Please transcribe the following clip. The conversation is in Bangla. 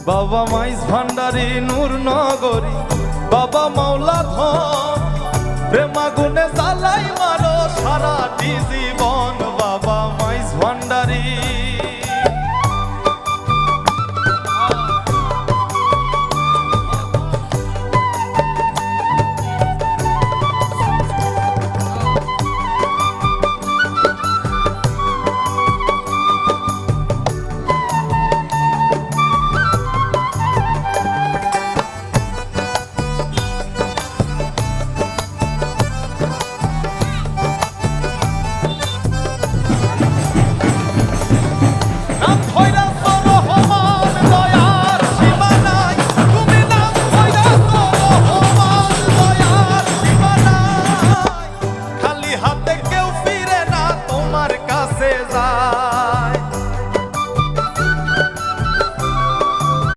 বাবা মাইজ ভান্ডারী নূর নগরী বাবা মাওলা ধন প্রেমাগুনে জ্বালাই মারো সারাটি জীবন